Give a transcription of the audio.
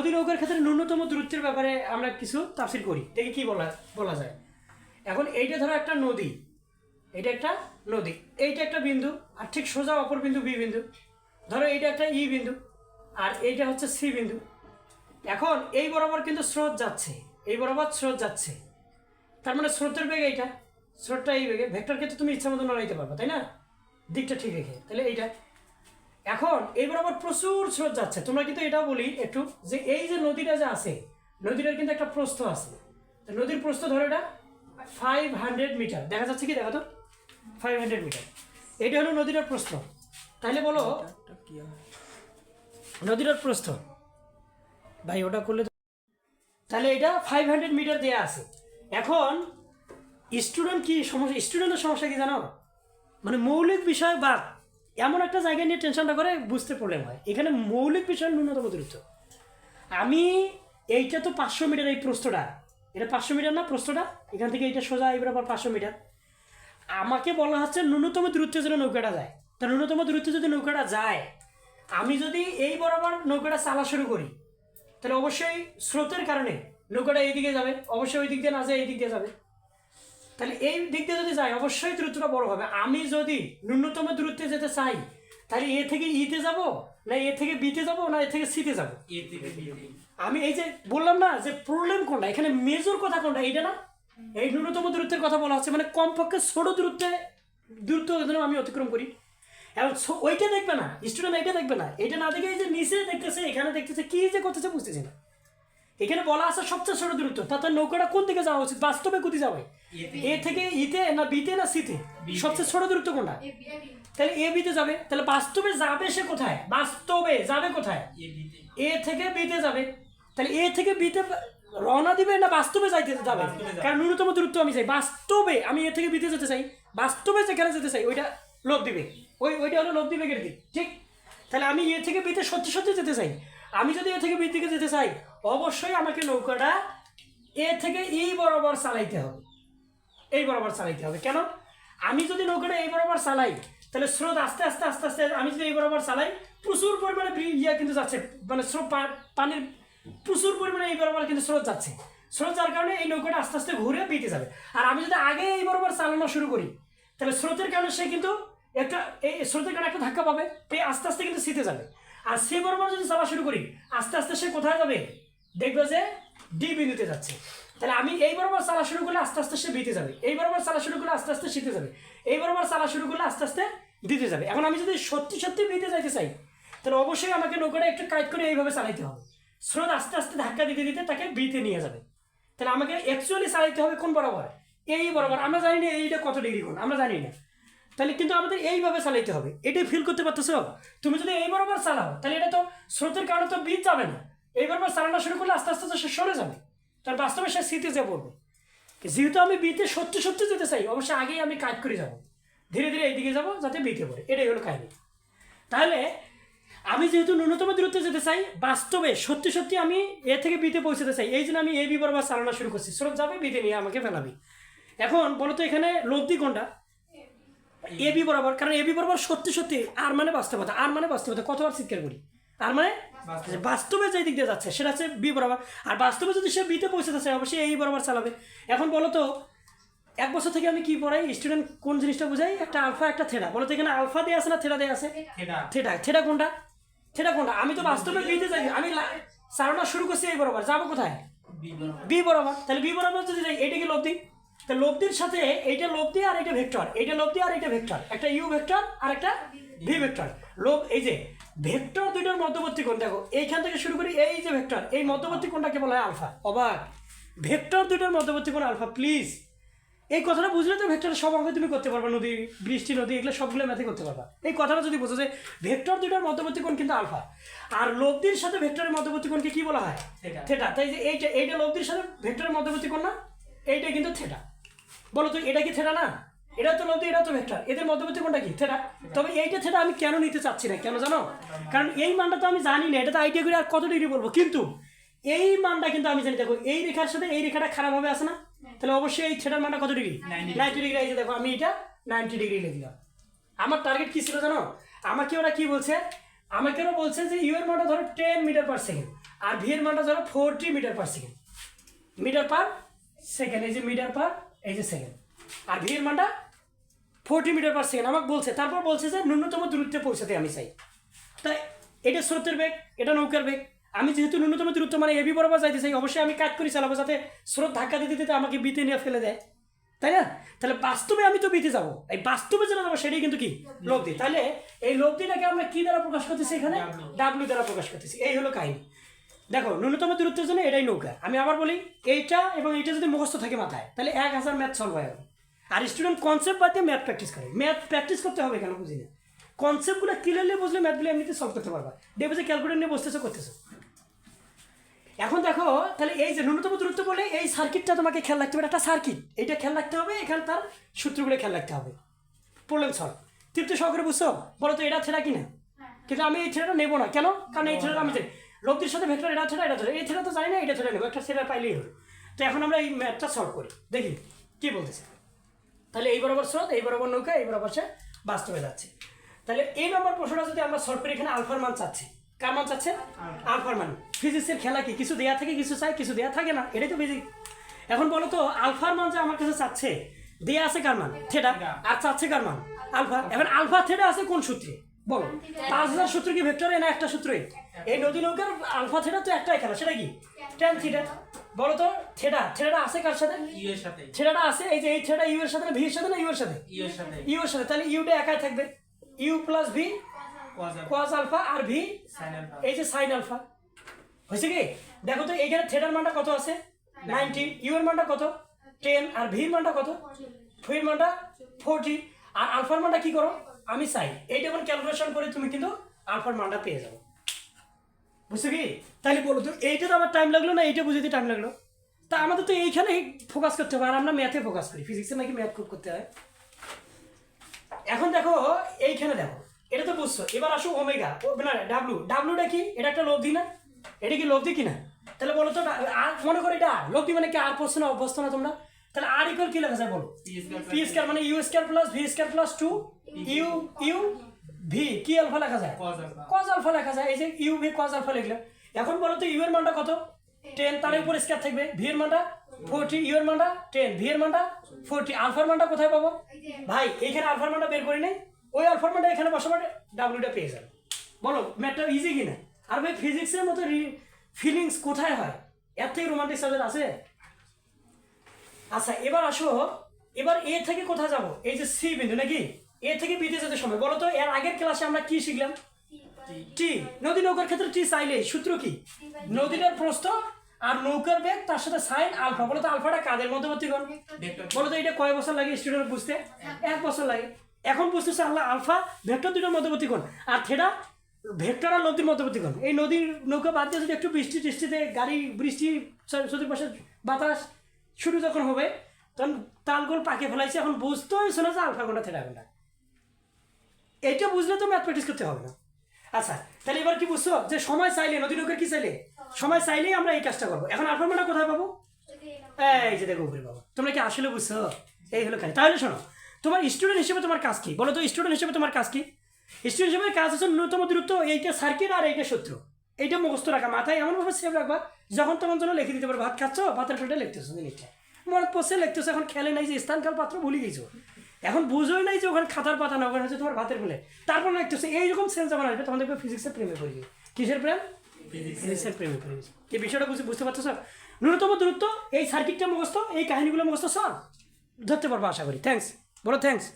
নদী নৌকার ক্ষেত্রে ন্যূনতম দূরত্বের ব্যাপারে আমরা কিছু তাফসীর করি, দেখি কি বলা যায়। এখন এইটা ধরো একটা নদী, এটা একটা নদী, এইটা একটা বিন্দু, আর ঠিক সোজা অপর বিন্দু বি বিন্দু, ধরো এইটা একটা ই বিন্দু, আর এইটা হচ্ছে সি বিন্দু। এখন এই বরাবর কিন্তু স্রোত যাচ্ছে, এই বরাবর স্রোত যাচ্ছে, তার মানে স্রোতের বেগ এইটা, স্রোতটা এই বেগে, ভেক্টর ক্ষেত্রে তুমি ইচ্ছা মতো নড়াইতে পারবে, তাই না, দিকটা ঠিক রেখে। তাহলে এইটা এখন এই বরাবর প্রচুর স্রোত যাচ্ছে। তোমরা কিন্তু এটাও বলি একটু যে এই যে নদীটা যে আছে, নদীটার কিন্তু একটা প্রস্থ আছে। নদীর প্রস্থ ধরো এটা 500 মিটার, দেখা যাচ্ছে কি, দেখো তো 500 মিটার, এটা হলো নদীটার প্রস্থ। তাহলে বলো নদীটার প্রস্থ, ভাই ওটা করলে তাহলে এটা 500 মিটার দেওয়া আছে। এখন স্টুডেন্ট কি সমস্যা, স্টুডেন্টের সমস্যা কি জানো, মানে মৌলিক বিষয় বা এমন একটা জায়গা নিয়ে টেনশনটা করে বুঝতে প্রবলেম হয়। এখানে মৌলিক বিষয় ন্যূনতম দূরত্ব, আমি এইটা তো 500 মিটার, এই প্রস্থটা এটা 500 মিটার না, প্রস্থটা এখান থেকে এইটা সোজা এই বরাবর 500 মিটার, আমাকে বলা হচ্ছে ন্যূনতম দূরত্বে যেন নৌকাটা যায়। তা ন্যূনতম দূরত্বে যদি নৌকাটা যায়, আমি যদি এই বরাবর নৌকাটা চালা শুরু করি, তাহলে অবশ্যই স্রোতের কারণে নৌকাটা এই দিকে যাবে, অবশ্যই ওই দিক দিয়ে না যায় এই দিক দিয়ে যাবে। তাহলে এই দিক দিয়ে যদি যায় অবশ্যই দূরত্বটা বড় হবে। আমি যদি ন্যূনতম দূরত্বে যেতে চাই, তাহলে এ থেকে ইতে যাব, না এ থেকে বিতে যাব, না এ থেকে সিতে যাব। আমি এই যে বললাম না যে প্রবলেম কোনটা, এখানে মেজর কথা কোনটা, এইটা না, এই ন্যূনতম দূরত্বের কথা বলা হচ্ছে, মানে কমপক্ষে ছোট দূরত্ব যেন আমি অতিক্রম করি। এবং ওইটা দেখবে না স্টুডেন্ট, এইটা দেখবে না, এটা না দেখে এই যে নিচে দেখতেছে, এখানে দেখতেছে, কি যে করতেছে বুঝতেছে না। এখানে বলা আছে সবচেয়ে ছোট দূরত্ব, তাতে নৌকাটা কোন দিকে যাওয়া উচিত, বাস্তবে কোথায় যাবে, এ থেকে ইতে না বিতে না সিতে, সবচেয়ে ছোট দূরত্ব কোনটা, তাহলে এ বিতে যাবে। তাহলে বাস্তবে যাবে সে কোথায়, বাস্তবে যাবে কোথায়, এ থেকে বিতে যাবে। তাহলে এ থেকে বিতে রওনা দিবে না বাস্তবে যাইতে যাবে, কারণ ন্যূনতম দূরত্ব আমি চাই, বাস্তবে আমি এ থেকে বিতে যেতে চাই, বাস্তবে যেখানে যেতে চাই ওইটা লোভ দিবে, ওইটা হলো লোভ দিবে দিক, ঠিক। তাহলে আমি এ থেকে বিতে সত্যি সত্যি যেতে চাই, আমি যদি এ থেকে বি দিকে যেতে চাই অবশ্যই আমাকে নৌকাটা এ থেকে এই বরাবর চালাইতে হবে, এই বরাবর চালাইতে হবে। কেন, আমি যদি নৌকাটা এই বরাবর চালাই, তাহলে স্রোত আস্তে আস্তে আস্তে আস্তে, আমি যদি এই বরাবর চালাই প্রচুর পরিমাণে কিন্তু যাচ্ছে, মানে স্রোত পানির প্রচুর পরিমাণে এই বরাবর কিন্তু স্রোত যাচ্ছে, স্রোত যার কারণে এই নৌকাটা আস্তে আস্তে ঘুরে বিতে যাবে। আর আমি যদি আগে এই বরাবর চালানো শুরু করি, তাহলে স্রোতের কারণে সে কিন্তু এই স্রোতের কারণে একটা ধাক্কা পাবে, এই আস্তে আস্তে কিন্তু সিতে যাবে। আর সে বরাবর যদি চালা শুরু করি আস্তে আস্তে সে কোথায় যাবে, দেখবে যে ডি বিন্দুতে যাচ্ছে। তাহলে আমি এই বরাবর চালা শুরু করলে আস্তে আস্তে সে বিতে যাবে, এই বরাবর চালা শুরু করলে আস্তে আস্তে শীতে যাবে, এই বরাবর চালা শুরু করলে আস্তে আস্তে দিতে যাবে। এখন আমি যদি সত্যি সত্যি বিতে যাইতে চাই, তাহলে অবশ্যই আমাকে নৌকাটা একটু কাইট করে এইভাবে চালাইতে হবে, স্রোত আস্তে আস্তে ধাক্কা দিতে দিতে তাকে বিতে নিয়ে যাবে। তাহলে আমাকে অ্যাকচুয়ালি চালাইতে হবে কোন বরাবর, এই বরাবর। আমরা জানি না এইটা কত ডিগ্রি কোণ, আমরা জানি না, তাহলে কিন্তু আমাদের এইভাবে চালাইতে হবে। এটাই ফিল করতে পারতেছ, তুমি যদি এই বরাবর চালাও তাহলে এটা তো স্রোতের কারণে তো বিত যাবে না, এই বরাবর চালানো শুরু করলে আস্তে আস্তে সে সরে যাবে, তার বাস্তবে সে সিতে যে পড়বে। যেহেতু আমি বিতে সত্যি সত্যি যেতে চাই, অবশ্যই আগেই আমি কাজ করে যাব, ধীরে ধীরে এইদিকে যাবো যাতে বিতে পড়ে, এটাই হলো কাহিনী। তাহলে আমি যেহেতু ন্যূনতম দূরত্বে যেতে চাই, বাস্তবে সত্যি সত্যি আমি এ থেকে বিতে পৌঁছতে চাই, এই জন্য আমি এ বি বরাবর চালানো শুরু করছি, স্রোত যাবে বিতে নিয়ে আমাকে ফেলাবি। এখন বলো তো এখানে লব্ধি কোনটা, এ বি বরাবর, কারণ এ বি বরাবর সত্যি সত্যি, আর মানে বাস্তবতা, আর মানে বাস্তবতা, কতবার স্বীকার করি, আর মানে বাস্তবে যে দিক দিয়ে যাচ্ছে সেটা হচ্ছে বি বরাবর। আর বাস্তবে যদি সে বিতে পৌঁছাতে চায় অবশ্যই এই বরাবর চালাবে। এখন বলো তো 1 বছর থেকে আমি কি পড়াই, স্টুডেন্ট কোন জিনিসটা বুঝাই, একটা আলফা একটা থেটা, বলো তো এখানে আলফা দিয়ে আছে না থেটা দিয়ে আছে, থেটা কোনটা, থেটা কোনটা, আমি তো বাস্তবে বিতে যাই, আমি চালানো শুরু করছি এই বরাবর, যাবো কোথায়, বি বরাবর। তাহলে বি বরাবর যদি যাই এইটা কি লব্ধি, তা লব্ধির সাথে এইটা লব্ধি আর এইটা ভেক্টর, এইটা লব্ধি আর এইটা ভেক্টর, একটা ইউ ভেক্টর আর একটা ভি ভেক্টর। এই যে ভেক্টর দুইটার মধ্যবর্তী কোণ, দেখো এইখান থেকে শুরু করি, এই যে ভেক্টর, এই মধ্যবর্তী কোণটাকে বলা হয় আলফা। অবাক, ভেক্টর দুইটার মধ্যবর্তী কোণ আলফা। প্লিজ এই কথাটা বুঝলে তো ভেক্টরের সব অঙ্ক তুমি করতে পারবা, নদী বৃষ্টি নদী এগুলো সবগুলো ম্যাথে করতে পারবা। এই কথাটা যদি বোঝো যে ভেক্টর দুইটার মধ্যবর্তী কোণ কিন্তু আলফা, আর লব্ধির সাথে ভেক্টরের মধ্যবর্তী কোণকে কি বলা হয়, থেটা। তাই যে এইটা লব্ধির সাথে ভেক্টরের মধ্যবর্তী কোণ না, এইটা কিন্তু থেটা। বলো তো এটা কি থেটা না, এটা তো লব্ধি এটা তো ভেক্টর, এদের মধ্যবর্তী কোণটা কি থেটা। তবে এইটা থেটা আমি কেন নিতে চাচ্ছি না, কেন জানো, কারণ এই মানটা তো আমি জানি না, এটা তো আইডিয়া করে আর কত ডিগ্রি বলবো, কিন্তু এই মানটা কিন্তু আমি জানি। দেখো এই রেখার সাথে এই রেখাটা খারাপ হবে আছে না, তাহলে অবশ্যই এই থেটার মানটা কত ডিগ্রি, 90 ডিগ্রি। এই যে দেখো আমি এটা 90 ডিগ্রি লিখলাম। আমার টার্গেট কি ছিল জানো, আমাকে ওরা কি বলছে, আমাকে ওরা বলছে যে ইউ এর মানটা ধরো 10 মিটার পার সেকেন্ড, আর ভি এর মানটা ধরো 40 metre per second, metre per second, এই যে মিটার পার এই যে সেকেন্ড, আর ভি এর মানটা 40 মিটার পার সেকেন্ড আমাকে বলছে। তারপর বলছে যে ন্যূনতম দূরত্বে পৌঁছাতে আমি চাই। তাই এটা স্রোতের বেগ, এটা নৌকার বেগ। আমি যেহেতু ন্যূনতম দূরত্ব মানে এবি বরাবর যাইতে চাই, অবশ্যই আমি কাজ করি চালাবো যাতে স্রোত ধাক্কা দিতে দিতে আমাকে বিতে নিয়ে ফেলে দেয়, তাই না? তাহলে বাস্তবে আমি তো বিতে যাবো, এই বাস্তবে যেটা যাবো সেটাই কিন্তু কি লব্ধি। তাহলে এই লব্ধিটাকে আমরা কি দ্বারা প্রকাশ করতেছি? এখানে ডাব্লিউ দ্বারা প্রকাশ করতেছি। এই হলো কাহিনী। দেখো ন্যূনতম দূরত্বের জন্য এটাই নৌকা। আমি আবার বলি, এইটা এবং এইটা যদি মুখস্থ থাকে মাথায়, তাহলে 1000 ম্যাথ সলভ হয়ে যাবে। আর স্টুডেন্ট কনসেপ্ট বাদ দিয়ে ম্যাথ প্র্যাকটিস করে। ম্যাথ প্র্যাকটিস করতে হবে কেন বুঝি না, কনসেপ্টগুলো ক্লিয়ারলি বুঝলে ম্যাথগুলো এমনিতে সলভ করতে পারবা। দেখবে যে ক্যালকুলেটর নিয়ে বসতেছো করতেছো। এখন দেখো তাহলে এই যে ন্যূনতম দূরত্ব বলে এই সার্কিটটা তোমাকে খেয়াল রাখতে হবে, একটা সার্কিট, এইটা খেয়াল রাখতে হবে, এখানে তার সূত্রগুলো খেয়াল রাখতে হবে। প্রবলেম সলভ তৃপ্তি সহকারে বুঝছো? বলো তো এটা ছেড়া কিনা? কিন্তু আমি এই ছেড়াটা নেবো না, কেন? কারণ এই ছেড়াটা আমি জানি লব্ধির সাথে ভেক্টর এটা ছেড়া এটা ছেড়া, এই ছেড়া তো জানি না, এটা ছেড়া নেবো, একটা ছেড়া পাইলেই হলো। তো এখন আমরা এই ম্যাথটা সলভ করি, দেখি কী বলতেছে। তাহলে এই বরাবর স্রোত, এই বরাবর নৌকা, এই বরাবর সে বাস্তবে যাচ্ছে। তাহলে এই নম্বর প্রশ্নটা যদি আমরা সলভ করি, এখানে আলফার মান চাচ্ছে। কার মান চাচ্ছে? আলফার মান। ফিজিক্সের খেলা কি, কিছু দেয়া থাকে কিছু চাই, কিছু দেয়া থাকে না, এটাই তো ফিজিক্স। এখন বলো তো আলফার মান যে আমার কাছে চাচ্ছে, দেয়া আছে কার মান? থিটা। আর চাচ্ছে কার মান? আলফা। এখন আলফা থিটা আছে কোন সূত্রে বলো? 5000 সূত্র কি ভেক্টরে না একটা সূত্রই? এই নদী নৌকার আলফা থিটা তো একটাই খেলা, সেটা কি? Tan theta. বলো তো থিটাটা আছে কার সাথে? ইউ এর সাথে। থিটাটা আছে এই যে এই থিটা ইউ এর সাথে না ভি এর সাথে না ইউ এর সাথে? ইউ এর সাথে। ইউ এর সাথে। তাহলে ইউটা একাই থাকবে, u plus v cos alpha, আর ভি সাইন আলফা। এই যে সাইন আলফা। হয়েছে কি? দেখো তো এইখানে থিটার মানটা কত আছে? 90, ইউ এর মানটা কত? 10, আর ভি এর মানটা কত? ভি এর মানটা 40, আর আলফার মানটা কি করো? আমি চাই এইটা এখন ক্যালকুলেশন করে তুমি কিন্তু আলফার মানটা পেয়ে যাবে। বুঝছো কি? তাহলে বলো তো এইটা তো আমার টাইম লাগলো না, এইটা বুঝতে টাইম লাগলো? তা আমাদের তো এইখানে ফোকাস করতে হবে, আর আমরা ম্যাথে ফোকাস করি। ফিজিক্সে নাকি ম্যাথ খুব করতে হয়। এখন দেখো এইখানে দেখো, এটা তো বুঝছো। এবার আসো ওমেগা, না ডাব্লু। ডাব্লুটা কি? এটা একটা লব্ধি না? এটা কি লব্ধি কিনা? তাহলে বলো তো আর মনে করো এটা লব্ধি মানে কি? আর পড়ছো না, অভ্যস্ত না তোমরা? তাহলে আর ইকুয়াল কি লেখা যায় বলো? পি স্কয়ার মানে u square plus v square plus 2 u u v কি আলফা লেখা যায়? cos আলফা লেখা যায়। এই যে ইউ ভি cos আলফা লিখলাম। এখন বলো তো ইউ এর মানটা কত? 10, তার উপর স্কয়ার থাকবে। ভি এর মানটা 40, ইউ এর মানটা 10, ভি এর মানটা 40। আলফার মানটা কোথায় পাবো ভাই? এইখানে আলফার মানটা বের করি নাই, ওই আলফার মানটা এখানে বসাবো, ডাব্লিউটা পেয়ে যাবে। বলো ম্যাথটা ইজি কিনা? আর ভাই ফিজিক্সের মতো ফিলিংস কোথায় হয়? এর থেকে রোমান্টিক সাবজেক্ট আছে? আচ্ছা এবার আসো, এবার এ থেকে কোথায় যাব? এই যে সি বিন্দু নাকি? এ থেকে বিতে যেতে সময় বলো তো এর আগের ক্লাসে আমরা কি শিখলাম? টি। নদী নৌকার ক্ষেত্রে টি চাইলে সূত্র কি? নদীটার প্রস্থ আর নৌকার বেগ তার সাথে সাইন আলফা। বলো তো আলফাটা কাদের মধ্যবর্তী কোণ? বলো তো এটা কয় বছর লাগে স্টুডেন্ট বুঝতে? 1 বছর লাগে। এখন বুঝতেছে আলফা ভেক্টর দুটোর মধ্যবর্তী কোণ, আর থিটা ভেক্টর আর নদীর মধ্যবর্তী কোণ। এই নদীর নৌকা বাদ দিয়ে যদি একটু বৃষ্টি টিষ্টিতে গাড়ি বৃষ্টি চতুর্পাশে বাতাস শুরু যখন হবে তখন তালগোল পাকে ফেলাইছে। এখন বুঝতেই শোনা যে আলফা কোনটা থিটা কোনটা। এইটা বুঝলে তো ম্যাথ প্র্যাকটিস করতে হবে না। আচ্ছা তাহলে এবার কি বুঝছো যে সময় চাইলে নদী নৌকার কি চাইলে সময় চাইলেই আমরা এই কাজটা করবো। এখন আলফা মানটা কোথায় পাবো? এই যে দেখো উপরে পাবো। তোমরা কি আসলে বুঝছো? এই হলো কাজ। তাহলে শোনো, তোমার স্টুডেন্ট হিসেবে তোমার কাজ কি বলো তো? স্টুডেন্ট হিসেবে তোমার কাজ কি? স্টুডেন্ট হিসেবে কাজ হচ্ছে ন্যূনতম দূরত্ব, এইটা সার্কিট আর এইটা সূত্র, এইটা মুখস্থ রাখা, মাথায় এমনভাবে সেভ রাখবা যখন তখন জন্য লিখে দিতে পারো। ভাত খাচ্ছ, ভাতের প্লেটে লিখতেছো জিনিসটা, মনে পড়ছে লিখতেছো। এখন খেলে নাই যে স্থানকাল পাত্র ভুলে গেছো, এখন বুঝোই নাই যে ওখানে খাতার পাতা না, ওখানে হচ্ছে তোমার ভাতের প্লেট। তারপর লিখতেছো। এইরকম সেন্স যখন আসবে তখন দেখবে ফিজিক্সের প্রেমে পড়ে গেছে। কিসের প্রেম? ফিজিক্সের প্রেমে পড়ে গেছে। এই বিষয়টা বুঝতে পারছো স্যার? ন্যূনতম দূরত্ব, এই সার্কিটটা মুখস্থ, এই কাহিনীগুলো মুখস্থ সব ধরতে পারবো আশা করি। থ্যাংকস, বলো থ্যাংকস।